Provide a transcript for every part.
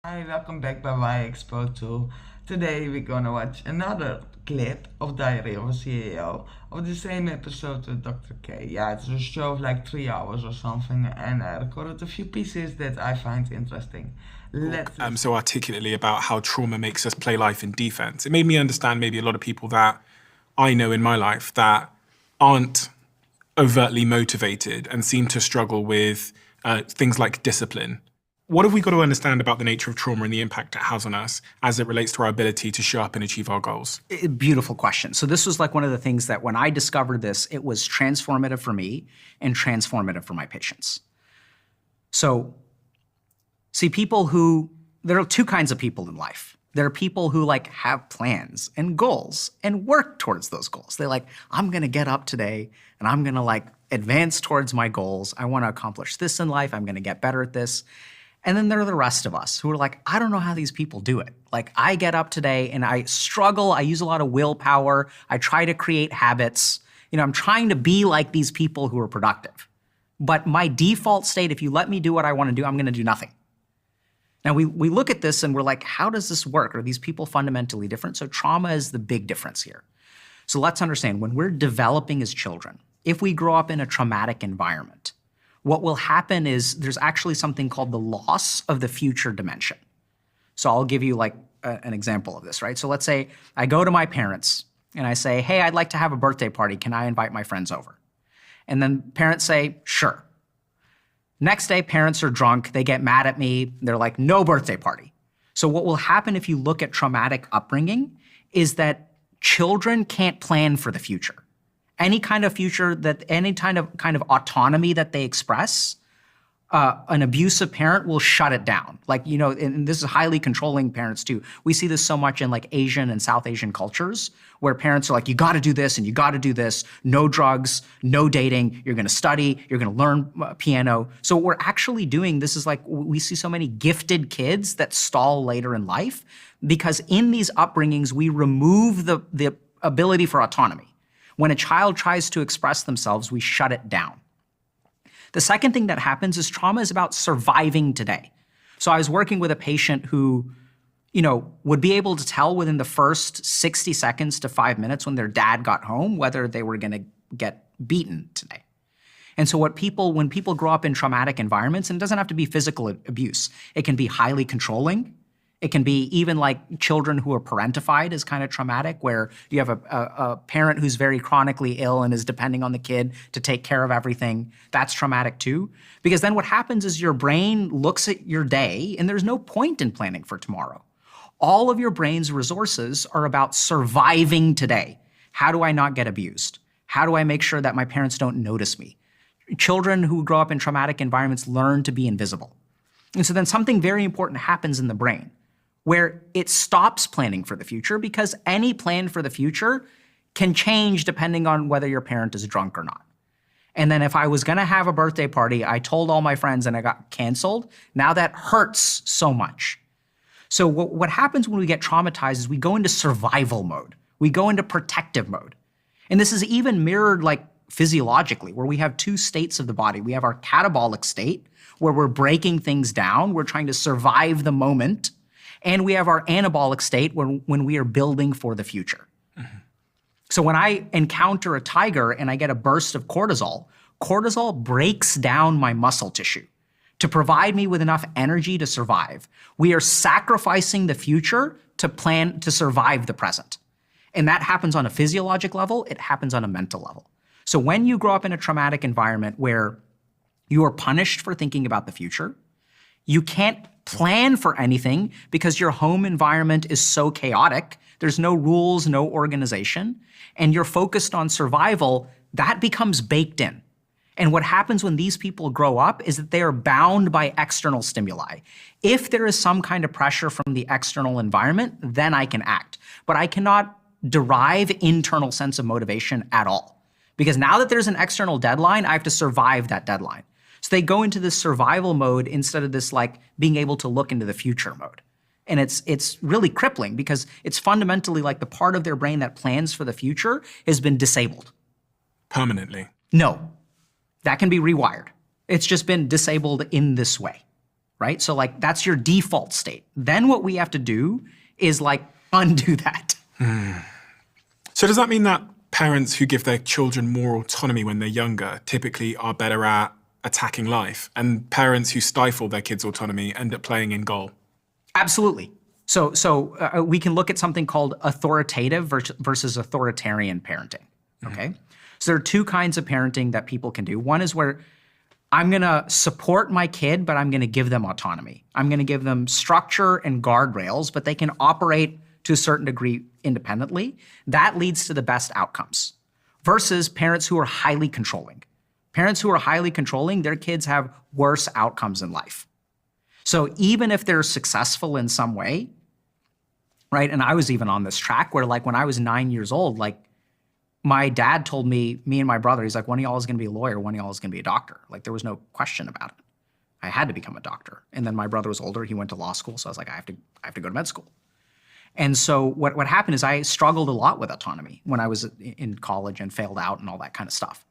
Hi, welcome back by my Expo 2. Today we're gonna watch another clip of Diary of a CEO of the same episode with Dr. K. Yeah, it's a show of like 3 hours or something, and I recorded a few pieces that I find interesting. Talk Let's listen. so articulately about how trauma makes us play life in defense. It made me understand maybe a lot of people that I know in my life that aren't overtly motivated and seem to struggle with things like discipline. What have we got to understand about the nature of trauma and the impact it has on us as it relates to our ability to show up and achieve our goals? Beautiful question. So this was like one of the things that when I discovered this, it was transformative for me and transformative for my patients. So see, there are two kinds of people in life. There are people who like have plans and goals and work towards those goals. They're like, I'm gonna get up today and I'm gonna like advance towards my goals. I wanna accomplish this in life. I'm gonna get better at this. And then there are the rest of us who are like, I don't know how these people do it. Like I get up today and I struggle, I use a lot of willpower, I try to create habits. I'm trying to be like these people who are productive. But my default state, if you let me do what I wanna do, I'm gonna do nothing. Now we look at this and we're like, how does this work? Are these people fundamentally different? So trauma is the big difference here. So let's understand, when we're developing as children, if we grow up in a traumatic environment, what will happen is there's actually something called the loss of the future dimension. So I'll give you like an example of this, right? So let's say I go to my parents and I say, hey, I'd like to have a birthday party. Can I invite my friends over? And then parents say, sure. Next day, parents are drunk. They get mad at me. They're like, no birthday party. So what will happen if you look at traumatic upbringing is that children can't plan for the future. Any kind of future any kind of autonomy that they express, an abusive parent will shut it down. Like, and this is highly controlling parents too. We see this so much in like Asian and South Asian cultures where parents are like, you gotta do this and you gotta do this, no drugs, no dating, you're gonna study, you're gonna learn piano. So what we're actually doing, this is like, we see so many gifted kids that stall later in life because in these upbringings, we remove the ability for autonomy. When a child tries to express themselves, we shut it down. The second thing that happens is trauma is about surviving today. So I was working with a patient who, would be able to tell within the first 60 seconds to 5 minutes when their dad got home whether they were gonna get beaten today. And so when people grow up in traumatic environments, and it doesn't have to be physical abuse, it can be highly controlling. It can be even like children who are parentified is kind of traumatic, where you have a parent who's very chronically ill and is depending on the kid to take care of everything. That's traumatic too. Because then what happens is your brain looks at your day and there's no point in planning for tomorrow. All of your brain's resources are about surviving today. How do I not get abused? How do I make sure that my parents don't notice me? Children who grow up in traumatic environments learn to be invisible. And so then something very important happens in the brain, where it stops planning for the future because any plan for the future can change depending on whether your parent is drunk or not. And then if I was gonna have a birthday party, I told all my friends and I got canceled, now that hurts so much. So what happens when we get traumatized is we go into survival mode. We go into protective mode. And this is even mirrored like physiologically, where we have two states of the body. We have our catabolic state, where we're breaking things down, we're trying to survive the moment, and we have our anabolic state when we are building for the future. Mm-hmm. So when I encounter a tiger and I get a burst of cortisol, cortisol breaks down my muscle tissue to provide me with enough energy to survive. We are sacrificing the future to plan to survive the present. And that happens on a physiologic level, it happens on a mental level. So when you grow up in a traumatic environment where you are punished for thinking about the future, you can't plan for anything because your home environment is so chaotic. There's no rules, no organization, and you're focused on survival. That becomes baked in. And what happens when these people grow up is that they are bound by external stimuli. If there is some kind of pressure from the external environment, then I can act. But I cannot derive internal sense of motivation at all. Because now that there's an external deadline, I have to survive that deadline. So they go into this survival mode instead of this like being able to look into the future mode. And it's really crippling because it's fundamentally like the part of their brain that plans for the future has been disabled. Permanently? No, that can be rewired. It's just been disabled in this way. right? So like that's your default state. Then what we have to do is like undo that. So does that mean that parents who give their children more autonomy when they're younger typically are better at attacking life, and parents who stifle their kids' autonomy end up playing in goal? Absolutely. So we can look at something called authoritative versus authoritarian parenting, okay? So there are two kinds of parenting that people can do. One is where I'm gonna support my kid, but I'm gonna give them autonomy. I'm gonna give them structure and guardrails, but they can operate to a certain degree independently. That leads to the best outcomes. Versus parents who are highly controlling. Parents who are highly controlling, their kids have worse outcomes in life. So even if they're successful in some way, right? And I was even on this track where like when I was 9 years old, like my dad told me and my brother, he's like, one of y'all is gonna be a lawyer, one of y'all is gonna be a doctor. Like there was no question about it. I had to become a doctor. And then my brother was older, he went to law school. So I was like, I have to go to med school. And so what happened is I struggled a lot with autonomy when I was in college and failed out and all that kind of stuff.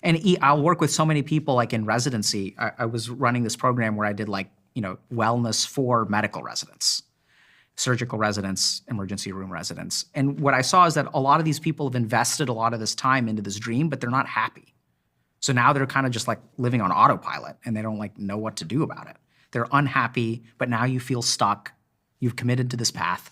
And I'll work with so many people like in residency. I was running this program where I did like, wellness for medical residents, surgical residents, emergency room residents. And what I saw is that a lot of these people have invested a lot of this time into this dream, but they're not happy. So now they're kind of just like living on autopilot and they don't like know what to do about it. They're unhappy, but now you feel stuck. You've committed to this path.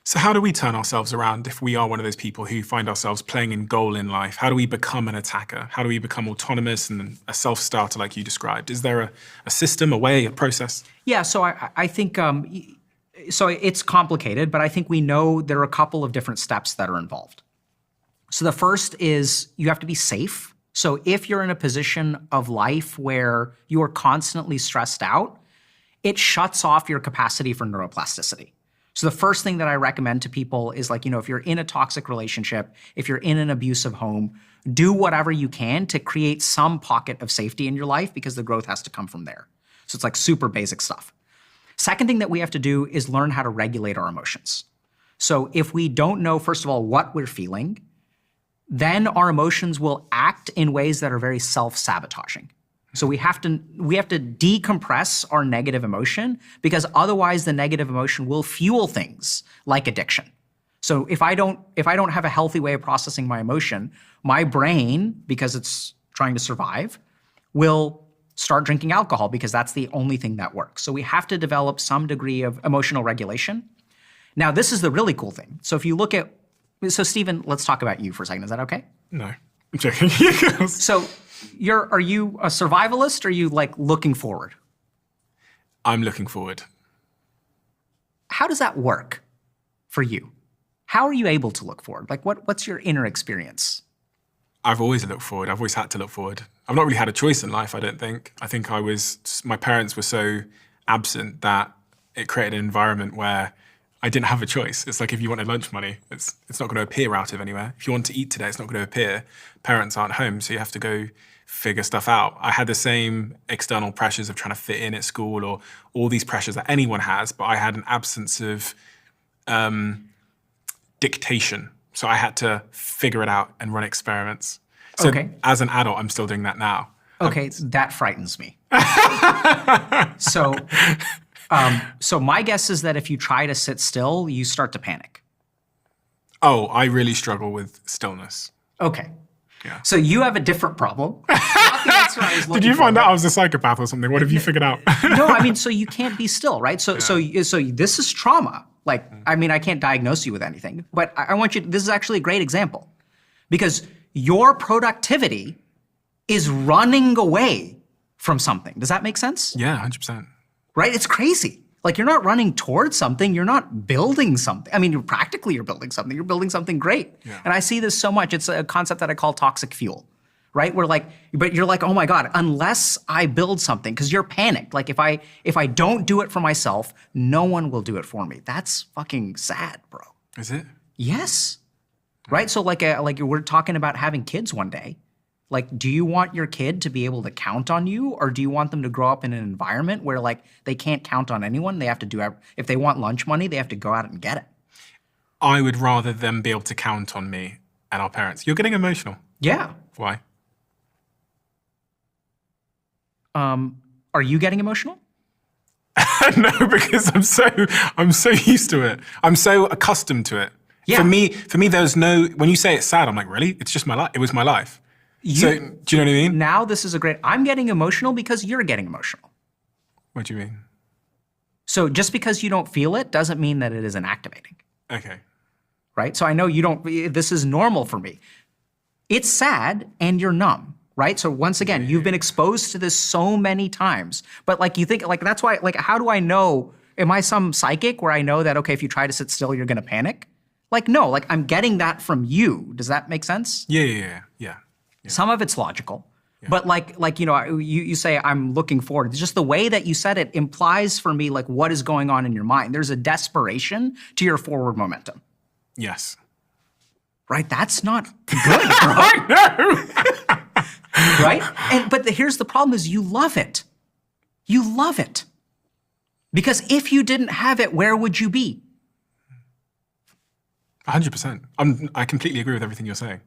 So how do we turn ourselves around if we are one of those people who find ourselves playing in goal in life? How do we become an attacker? How do we become autonomous and a self-starter like you described? Is there a system, a way, a process? Yeah, so I think, so it's complicated, but I think we know there are a couple of different steps that are involved. So the first is you have to be safe. So if you're in a position of life where you are constantly stressed out, it shuts off your capacity for neuroplasticity. So the first thing that I recommend to people is like, if you're in a toxic relationship, if you're in an abusive home, do whatever you can to create some pocket of safety in your life because the growth has to come from there. So it's like super basic stuff. Second thing that we have to do is learn how to regulate our emotions. So if we don't know, first of all, what we're feeling, then our emotions will act in ways that are very self-sabotaging. So we have to decompress our negative emotion because otherwise the negative emotion will fuel things like addiction. So if I don't have a healthy way of processing my emotion, my brain, because it's trying to survive, will start drinking alcohol because that's the only thing that works. So we have to develop some degree of emotional regulation. Now, this is the really cool thing. So if you look at, so Stephen, let's talk about you for a second. Is that okay? No, I'm joking. So are you a survivalist or are you like looking forward? I'm looking forward. How does that work for you? How are you able to look forward? Like what's your inner experience? I've always looked forward. I've always had to look forward. I've not really had a choice in life, I don't think. I think my parents were so absent that it created an environment where I didn't have a choice. It's like if you wanted lunch money, it's not going to appear out of anywhere. If you want to eat today, it's not going to appear. Parents aren't home, so you have to go figure stuff out. I had the same external pressures of trying to fit in at school or all these pressures that anyone has, but I had an absence of dictation. So I had to figure it out and run experiments. So okay. As an adult, I'm still doing that now. Okay, that frightens me. So my guess is that if you try to sit still, you start to panic. Oh, I really struggle with stillness. Okay. Yeah. So you have a different problem. Did you find out I was a psychopath or something? What have you figured out? No, I mean, so you can't be still, right? So this is trauma. Like, I mean, I can't diagnose you with anything, but I want you, this is actually a great example because your productivity is running away from something. Does that make sense? Yeah, 100%. Right? It's crazy. Like you're not running towards something, you're not building something. I mean, you're building something, you're building something great. Yeah. And I see this so much, it's a concept that I call toxic fuel, right? But you're like, oh my God, unless I build something, because you're panicked. Like if I don't do it for myself, no one will do it for me. That's fucking sad, bro. Is it? Yes. Right? So like we're talking about having kids one day. Like, do you want your kid to be able to count on you, or do you want them to grow up in an environment where like they can't count on anyone? They have to do, if they want lunch money, they have to go out and get it. I would rather them be able to count on me and our parents. You're getting emotional. Yeah. Why? Are you getting emotional? No, because I'm so used to it. I'm so accustomed to it. Yeah. For me, there's no, when you say it's sad, I'm like, really? It's just my life. It was my life. So, do you know what I mean? Now this is I'm getting emotional because you're getting emotional. What do you mean? So just because you don't feel it doesn't mean that it isn't activating. Okay. Right? So I know you don't, this is normal for me. It's sad and you're numb, right? So once again, you've been exposed to this so many times, but like you think, like that's why, like how do I know, am I some psychic where I know that, okay, if you try to sit still, you're gonna panic? Like, no, like I'm getting that from you. Does that make sense? Yeah. Some of it's logical, but like you know, you say I'm looking forward. It's just the way that you said it implies for me like what is going on in your mind. There's a desperation to your forward momentum. Yes. Right? That's not good, bro. I know. Right? But here's the problem is you love it. You love it. Because if you didn't have it, where would you be? 100%. I completely agree with everything you're saying.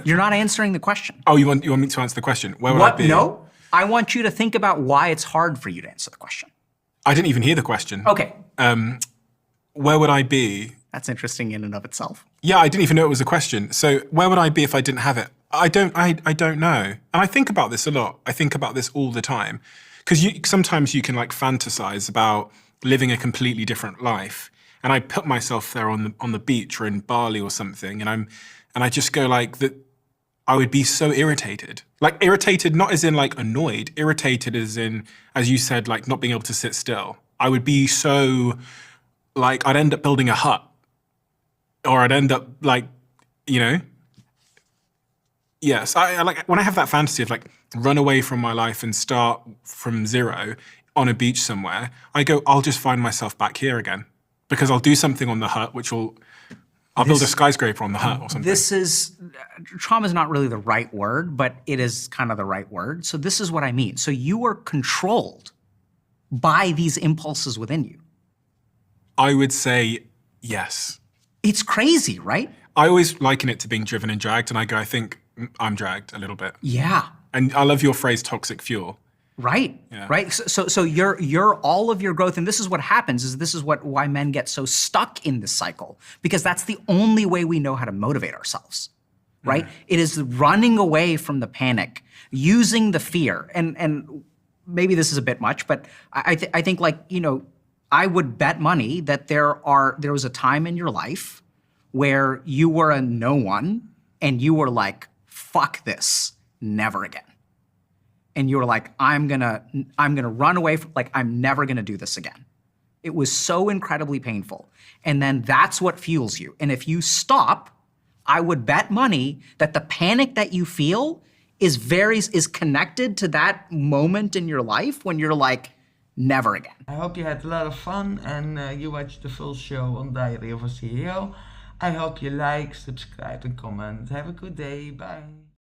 You're not answering the question. Oh, you want me to answer the question? Where would I be? No. I want you to think about why it's hard for you to answer the question. I didn't even hear the question. Okay. Where would I be? That's interesting in and of itself. Yeah, I didn't even know it was a question. So where would I be if I didn't have it? I don't know. And I think about this a lot. I think about this all the time. Because sometimes you can like fantasize about living a completely different life. And I put myself there on the beach or in Bali or something, and I just go like that. I would be so irritated, like irritated, not as in like annoyed, irritated as in, as you said, like not being able to sit still. I would be so like, I'd end up building a hut, or I'd end up like, you know. Yes, I like when I have that fantasy of like run away from my life and start from zero on a beach somewhere. I go, I'll just find myself back here again. Because I'll do something on the hut, I'll build a skyscraper on the hut or something. Trauma is not really the right word, but it is kind of the right word. So this is what I mean. So you are controlled by these impulses within you. I would say yes. It's crazy, right? I always liken it to being driven and dragged, and I go, I think I'm dragged a little bit. Yeah. And I love your phrase, toxic fuel. Right, yeah. Right. So you're all of your growth, and this is what happens. This is why men get so stuck in this cycle, because that's the only way we know how to motivate ourselves, right? It is running away from the panic, using the fear, and maybe this is a bit much, but I think like you know, I would bet money that there was a time in your life where you were a no one, and you were like, fuck this, never again. And you were like, I'm gonna run away from, like, I'm never gonna do this again. It was so incredibly painful. And then that's what fuels you. And if you stop, I would bet money that the panic that you feel is connected to that moment in your life when you're like, never again. I hope you had a lot of fun and you watched the full show on Diary of a CEO. I hope you like, subscribe and comment. Have a good day. Bye.